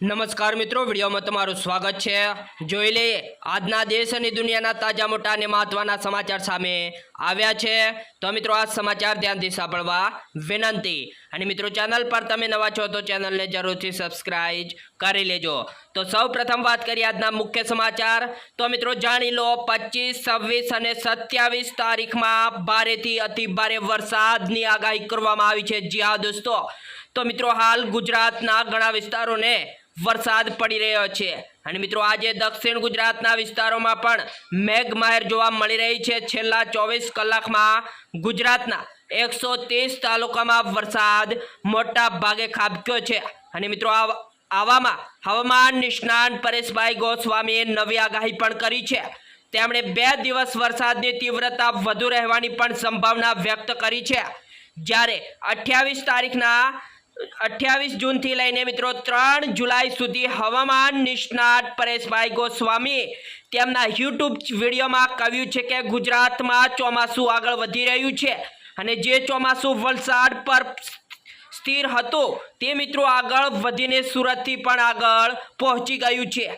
નમસ્કાર મિત્રો, વિડીયોમાં તમારું સ્વાગત છે। જોઈ લઈએ આજના દેશ અને દુનિયાના તાજા મોટા અને મહત્વના સમાચાર સામે આવ્યા છે। તો મિત્રો આ સમાચાર ધ્યાનથી સાંભળવા વિનંતી। અને મિત્રો ચેનલ પર તમે નવા છો તો ચેનલને જરૂરથી સબસ્ક્રાઇબ કરી લેજો। તો સૌપ્રથમ વાત કરીએ આજના મુખ્ય સમાચાર। તો મિત્રો જાણી લો 25, 26 અને 27 તારીખમાં ભારેથી અતિ ભારે વરસાદની આગાહી કરવામાં આવી છે। જી હા દોસ્તો, તો મિત્રો હાલ ગુજરાતના ઘણા વિસ્તારોને વરસાદ પડી રહ્યો છે અને મિત્રો આજે દક્ષિણ ગુજરાતના વિસ્તારોમાં પણ મેઘમહેર જોવા મળી રહી છે। છેલ્લા 24 કલાકમાં ગુજરાતના 130 તાલુકામાં વરસાદ મોટા ભાગે ખાબક્યો છે અને મિત્રો આવામાં હવામાન નિષ્ણાત પરેશભાઈ ગોસ્વામીએ નવી આગાહી પણ કરી છે। તેમણે 2 દિવસ વરસાદની તીવ્રતા વધુ રહેવાની પણ સંભાવના વ્યક્ત કરી છે। જ્યારે 28 તારીખના 28 જૂનથી લઈને મિત્રો 3 જુલાઈ સુધી હવામાન નિષ્ણાત પરેશભાઈ ગોસ્વામી તેમના યુટ્યુબ વિડીયોમાં કહ્યું છે કે ગુજરાતમાં ચોમાસું આગળ વધી રહ્યું છે અને જે ચોમાસું વલસાડ પર સ્થિર હતું તે મિત્રો આગળ વધીને સુરતથી પણ આગળ પહોંચી ગયું છે।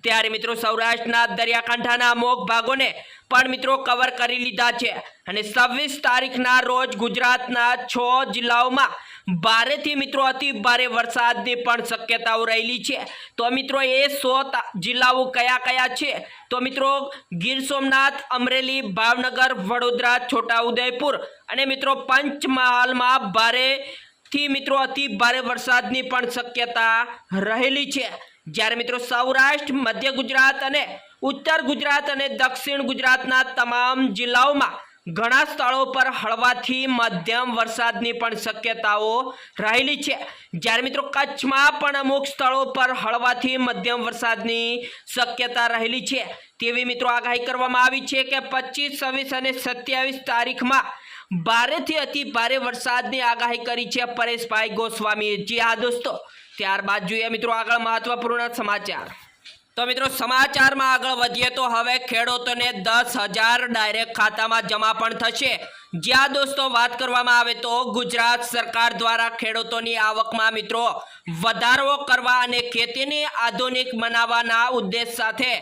ત્યારે મિત્રો સૌરાષ્ટ્રના દરિયાકાંઠાના અમુક ભાગોને પણ મિત્રો કવર કરી લીધા છે અને 26 તારીખના રોજ ગુજરાતના 6 જિલ્લાઓમાં ભારેથી મિત્રો અતિ ભારે વરસાદની પણ શક્યતાઓ રહેલી છે। તો મિત્રો એ 100 જિલ્લાઓ કયા કયા છે? તો મિત્રો ગીર સોમનાથ, અમરેલી, ભાવનગર, વડોદરા, છોટાઉદેપુર અને મિત્રો પંચમહાલમાં ભારેથી મિત્રો અતિ ભારે વરસાદની પણ શક્યતા રહેલી છે। જ્યારે મિત્રો સૌરાષ્ટ્ર, મધ્ય ગુજરાત અને ઉત્તર ગુજરાત અને દક્ષિણ ગુજરાતના તમામ જિલ્લાઓમાં ઘણા સ્થળો પર હળવાથી મધ્યમ વરસાદની પણ શક્યતાઓ રહેલી છે। જ્યારે મિત્રો કચ્છમાં પણ અમુક સ્થળો પર હળવાથી મધ્યમ વરસાદની શક્યતા રહેલી છે તેવી મિત્રો આગાહી કરવામાં આવી છે કે 25, 26 અને 27 તારીખમાં ભારેથી અતિ ભારે વરસાદની આગાહી કરી છે પરેશભાઈ ગોસ્વામીએ। જી હા દોસ્તો, ત્યારબાદ જોઈએ મિત્રો આગળ મહત્વપૂર્ણ સમાચાર। તો મિત્રો સમાચારમાં આગળ વધીએ તો હવે ખેડૂતોને 10,000 ડાયરેક્ટ ખાતામાં જમા પણ થશે। જ્યાં દોસ્તો વાત કરવામાં આવે તો ગુજરાત સરકાર દ્વારા ખેડૂતોની આવકમાં મિત્રો વધારો કરવા અને ખેતીને આધુનિક બનાવવાના ઉદ્દેશ સાથે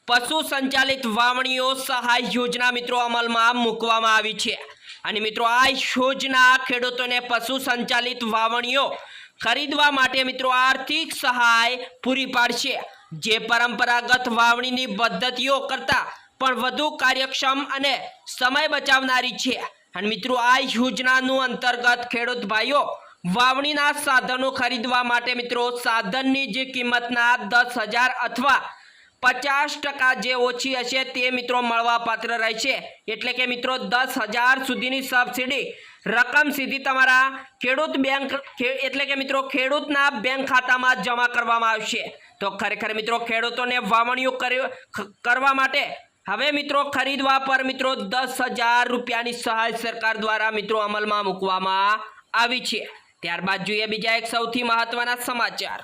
પશુ સંચાલિત વાવણીઓ સહાય યોજના મિત્રો અમલમાં મૂકવામાં આવી છે અને મિત્રો આ યોજના ખેડૂતોને પશુ સંચાલિત વાવણીઓ ખરીદવા માટે મિત્રો આર્થિક સહાય પૂરી પાડશે, જે પરંપરાગત વાવણીની પદ્ધતિઓ કરતાં પણ વધુ કાર્યક્ષમ અને સમય બચાવનારી છે। અને મિત્રો આ યોજનાનું અંતર્ગત ખેડૂત ભાઈઓ વાવણીના સાધનો ખરીદવા માટે મિત્રો સાધનની જે કિંમતના 10,000 અથવા 50% જે ઓછી હશે તે મિત્રો મળવાપાત્ર રહેશે। એટલે કે મિત્રો 10,000 સુધીની સબસિડી રકમ સીધી તમારા ખેડૂત બેંક એટલે કે મિત્રો ખેડૂતના બેંક ખાતામાં જમા કરવામાં આવશે। તો ખરેખર મિત્રો ખેડૂતોને વાવણીઓ કરવા માટે હવે મિત્રો ખરીદવા પર મિત્રો 10,000 રૂપિયાની સહાય સરકાર દ્વારા મિત્રો અમલમાં મૂકવામાં આવી છે। ત્યારબાદ જોઈએ બીજા એક સૌથી મહત્વના સમાચાર।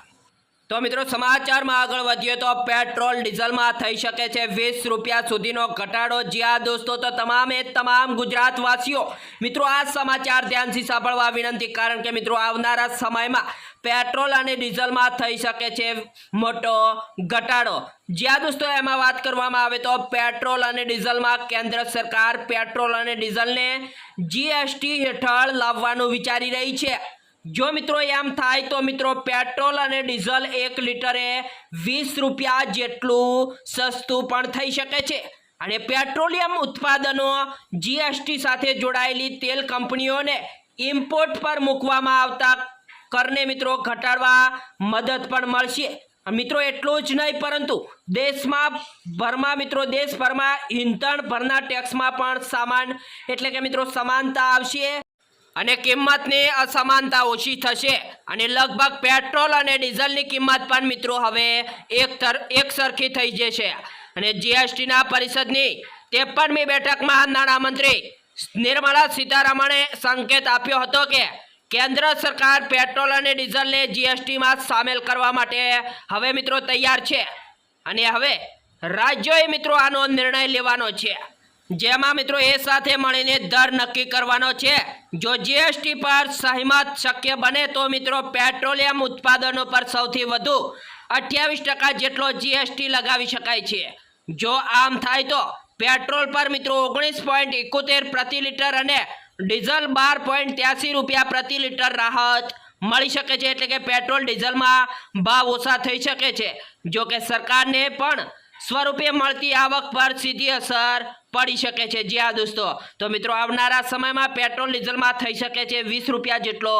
તો મિત્રો સમાચારમાં આગળ વધીએ તો પેટ્રોલ ડીઝલમાં થઈ શકે છે 20 રૂપિયા સુધીનો ઘટાડો। જ્યાં દોસ્તો તો તમામ ગુજરાતવાસીઓ મિત્રો આ સમાચાર ધ્યાનથી સાંભળવા વિનંતી, કારણ કે મિત્રો આવનારા સમયમાં પેટ્રોલ અને ડીઝલમાં થઈ શકે છે મોટો ઘટાડો। જ્યાં દોસ્તો એમાં વાત કરવામાં આવે તો પેટ્રોલ અને ડીઝલમાં કેન્દ્ર સરકાર પેટ્રોલ અને ડીઝલને જીએસટી હેઠળ લાવવાનું વિચારી રહી છે। જો મિત્રો એમ થાય તો મિત્રો પેટ્રોલ અને ડીઝલ 1 લીટરે 20 રૂપિયા જેટલું સસ્તું પણ થઈ શકે છે અને પેટ્રોલિયમ ઉત્પાદનો જીએસટી સાથે જોડાયેલી તેલ કંપનીઓને ઇમ્પોર્ટ પર મૂકવામાં આવતા કરને મિત્રો ઘટાડવા મદદ પણ મળશે। મિત્રો એટલું જ નહીં પરંતુ દેશભરમાં ઈંધણ ભરના ટેક્સમાં પણ એટલે કે મિત્રો સમાનતા આવશે અને કિંમતની અસમાનતા ઓછી થશે અને લગભગ પેટ્રોલ અને ડીઝલની કિંમત પણ મિત્રો હવે એક સરખી થઈ જશે। અને જીએસટીના પરિષદની 53મી બેઠકમાં નાણામંત્રી નિર્મલા સીતારમણે સંકેત આપ્યો હતો કે કેન્દ્ર સરકાર પેટ્રોલ અને ડીઝલને જીએસટીમાં સામેલ કરવા માટે હવે મિત્રો તૈયાર છે અને હવે રાજ્યોએ મિત્રો આનો નિર્ણય લેવાનો છે। જેમાં મિત્રો એ સાથે મળીને દર નક્કી કરવાનો છે। જો જીએસટી પર સહમત શક્ય બને તો મિત્રો પેટ્રોલિયમ ઉત્પાદનો પર સૌથી વધુ 28% જેટલો જીએસટી લગાવી શકાય છે। જો આમ થાય તો પેટ્રોલ પર મિત્રો 19.71 પ્રતિ લીટર અને ડીઝલ 12.83 રૂપિયા પ્રતિ લીટર રાહત મળી શકે છે, એટલે કે પેટ્રોલ ડીઝલમાં ભાવ ઓછા થઈ શકે છે। જો કે સરકારને પણ સ્વરૂપે મળતી આવક પર સીધી અસર પડી શકે છે। જી હા દોસ્તો, તો મિત્રો આવનારા સમયમાં પેટ્રોલ ડીઝલમાં થઈ શકે છે 20 રૂપિયા જેટલો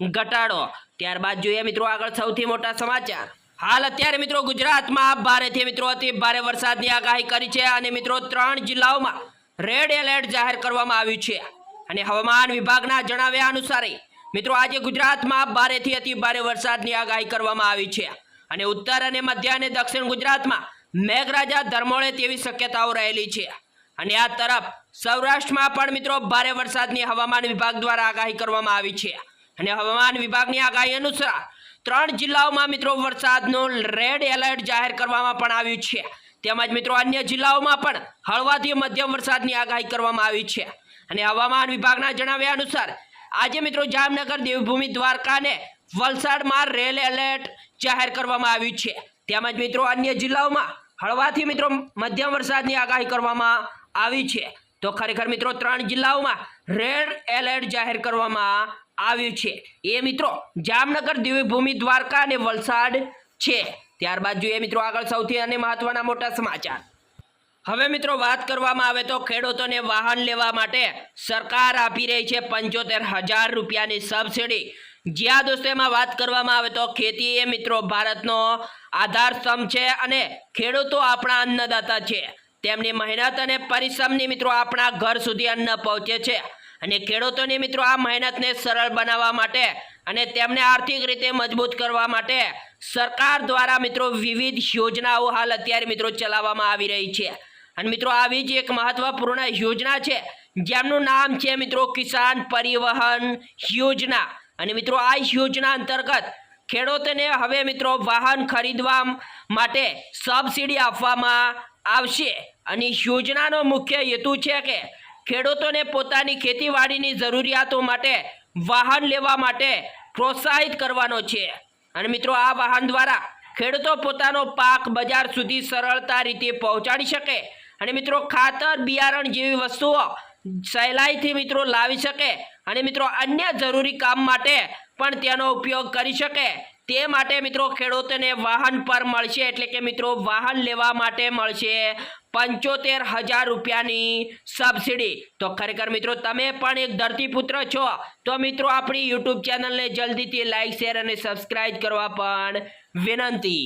ઘટાડો। ત્યારબાદ જોઈએ મિત્રો આગળ સૌથી મોટા સમાચાર। હાલ અત્યારે મિત્રો ગુજરાતમાં ભારેથી મિત્રો અતિ ભારે વરસાદની આગાહી કરી છે અને મિત્રો 3 જિલ્લાઓમાં રેડ એલર્ટ જાહેર કરવામાં આવ્યું છે। અને હવામાન વિભાગના જણાવ્યા અનુસાર મિત્રો આજે ગુજરાતમાં ભારેથી અતિ ભારે વરસાદની આગાહી કરવામાં આવી છે અને ઉત્તર અને મધ્ય અને દક્ષિણ ગુજરાતમાં મેઘરાજા ધરમોળે તેવી શક્યતાઓ રહેલી છે। અને આ તરફ સૌરાષ્ટ્રમાં પણ મિત્રો ભારે વરસાદની હવામાન વિભાગ દ્વારા આગાહી કરવામાં આવી છે અને હવામાન વિભાગની આગાહી અનુસાર 3 જિલ્લાઓમાં મિત્રો વરસાદનું રેડ એલર્ટ જાહેર કરવામાં પણ આવ્યું છે। તેમજ મિત્રો અન્ય જિલ્લાઓમાં પણ હળવાથી મધ્યમ વરસાદની આગાહી કરવામાં આવી છે અને હવામાન વિભાગના જણાવ્યા અનુસાર આજે મિત્રો જામનગર, દેવભૂમિ, દ્વારકા અને વલસાડમાં રેડ એલર્ટ જાહેર કરવામાં આવ્યું છે। તેમજ મિત્રો અન્ય જિલ્લાઓમાં હળવાથી મિત્રો મધ્યમ વરસાદની આગાહી કરવામાં આવી છે। તો ખરેખર મિત્રો 3 જિલ્લાઓમાં રેડ એલર્ટ જાહેર કરવામાં આવ્યું છે એ મિત્રો જામનગર, દેવભૂમિ, દ્વારકા અને વલસાડ છે। ત્યારબાદ જોઈએ મિત્રો આગળ સૌથી અને મહત્વના મોટા સમાચાર। હવે મિત્રો વાત કરવામાં આવે તો ખેડૂતોને વાહન લેવા માટે સરકાર આપી રહી છે 75,000 રૂપિયાની સબસિડી। જ્યાં દોસ્તો એમાં વાત કરવામાં આવે તો ખેતી એ મિત્રો ભારતનો આધાર સ્તંભ છે અને ખેડૂતો આપણા અન્નદાતા છે। તેમની મહેનત અને પરિશ્રમની મિત્રો આપણા ઘર સુધી અન્ન પહોંચે છે અને ખેડૂતોની મિત્રો આ મહેનતને સરળ બનાવવા માટે અને તેમને આર્થિક રીતે મજબૂત કરવા માટે સરકાર દ્વારા મિત્રો વિવિધ યોજનાઓ હાલ અત્યારે મિત્રો ચલાવવામાં આવી રહી છે। અને મિત્રો આવી જ એક મહત્વપૂર્ણ યોજના છે જેમનું નામ છે મિત્રો કિસાન પરિવહન યોજના। અને મિત્રો આ યોજના અંતર્ગત ખેડૂતોને હવે મિત્રો વાહન ખરીદવા માટે સબસિડી આપવામાં આવશે અને યોજનાનો મુખ્ય હેતુ છે કે ખેડૂતોને પોતાની ખેતીવાડીની જરૂરિયાતો માટે વાહન લેવા માટે પ્રોત્સાહિત કરવાનો છે। અને મિત્રો આ વાહન દ્વારા ખેડૂતો પોતાનો પાક બજાર સુધી સરળતા રીતે પહોંચાડી શકે અને મિત્રો ખાતર, બિયારણ જેવી વસ્તુઓ સહેલાઈથી મિત્રો લાવી શકે અને મિત્રો અન્ય જરૂરી કામ માટે પણ તેનો ઉપયોગ કરી શકે। તે માટે મિત્રો ખેડૂતોને વાહન પર મળશે, એટલે કે મિત્રો વાહન લેવા માટે મળશે 75,000 રૂપિયાની સબસિડી। તો ખરેખર મિત્રો તમે પણ એક ધરતીપુત્ર છો તો મિત્રો આપણી યુટ્યુબ ચેનલને જલ્દીથી લાઈક, શેર અને સબસ્ક્રાઇબ કરવા પણ વિનંતી।